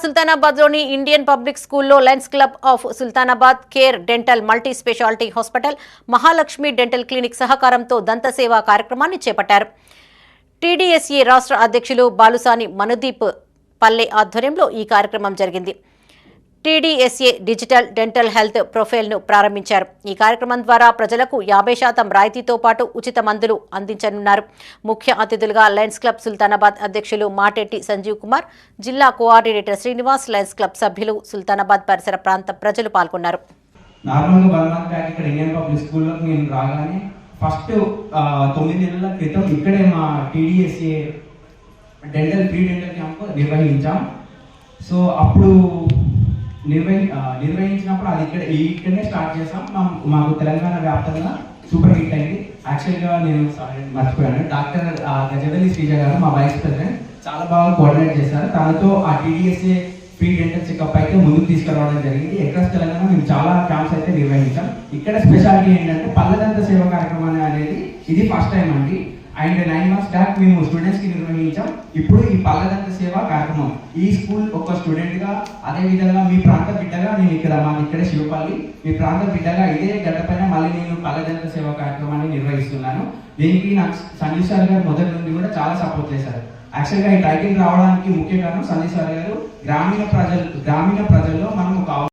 సుల్తానాబాద్లోని Indian public స్కూల్లో Lions club of Sultanabad, care dental multi speciality hospital, Mahalakshmi dental clinic సహకారంతో దంత సేవా కార్యక్రమాన్ని చేపట్టారు. టీడీఎస్ఏ రాష్ట్ర అధ్యక్షులు బాలుసాని మనుదీప్ పల్లె ఆధ్వర్యంలో ఈ కార్యక్రమం జరిగింది. టీడీఎస్ఏ డిజిటల్ డెంటల్ హెల్త్ ప్రొఫైల్ను ప్రారంభించారు. ఈ కార్యక్రమం ద్వారా ప్రజలకు 50% రాయితీతో పాటు ఉచిత మందులు అందించనున్నారు. ముఖ్య అతిథులుగా లయన్స్ క్లబ్ సుల్తానాబాద్ అధ్యక్షులు మాటెట్టి సంజీవ్ కుమార్, జిల్లా కోఆర్డినేటర్ శ్రీనివాస్, లయన్స్ క్లబ్ సభ్యులు, సుల్తానాబాద్ పరిసర ప్రాంత ప్రజలు పాల్గొన్నారు. ఫస్ట్ 9 నెలల క్రితం ఇక్కడే మా టీడీఎస్ఏ ఫ్రీ డెంటల్ క్యాంప్ నిర్వహించాం. సో అప్పుడు నిర్వహించినప్పుడు అది ఇక్కడనే స్టార్ట్ చేసాం. మాకు తెలంగాణ వ్యాప్తంగా సూపర్ హిట్ అయింది. యాక్చువల్గా నేను మర్చిపోయాను, డాక్టర్ గజవల్లి శ్రీజ గారు మా వైస్ ప్రెసిడెంట్ చాలా బాగా కోఆర్డినేట్ చేశారు. దానితో ఆ టీడీఎస్ఏ ఫ్రీ డెంటల్ చెకప్ అయితే ముందుకు తీసుకురావడం జరిగింది. ఎక్కడ తెలంగాణ మేము చాలా క్యాంప్స్ అయితే నిర్వహించాం. ఇక్కడ స్పెషాలిటీ ఏంటంటే పల్లెదంత సేవ కార్యక్రమం అనేది ఇది ఫస్ట్ టైం అండి. అండ్ 9 మంత్స్ బ్యాక్ మేము స్టూడెంట్స్ కి నిర్వహించాం. ఇప్పుడు ఈ పల్లెదంత సేవ కార్యక్రమం ఈ స్కూల్ ఒక స్టూడెంట్ గా, అదే విధంగా మీ ప్రాంత బిడ్డగా నేను మాది ఇక్కడే శివపల్లి, మీ ప్రాంత బిడ్డగా ఇదే గడ్డపైన మళ్ళీ నేను పల్లెదంత సేవ కార్యక్రమాన్ని నిర్వహిస్తున్నాను. దీనికి నాకు సంజీవ్ సార్ గారు మొదటి నుండి కూడా చాలా సపోర్ట్ చేశారు. యాక్చువల్గా ఈ టైటిల్ రావడానికి ముఖ్య కారణం సంజయ్ సార్ గారు గ్రామీణ ప్రజల్లో మనం ఒక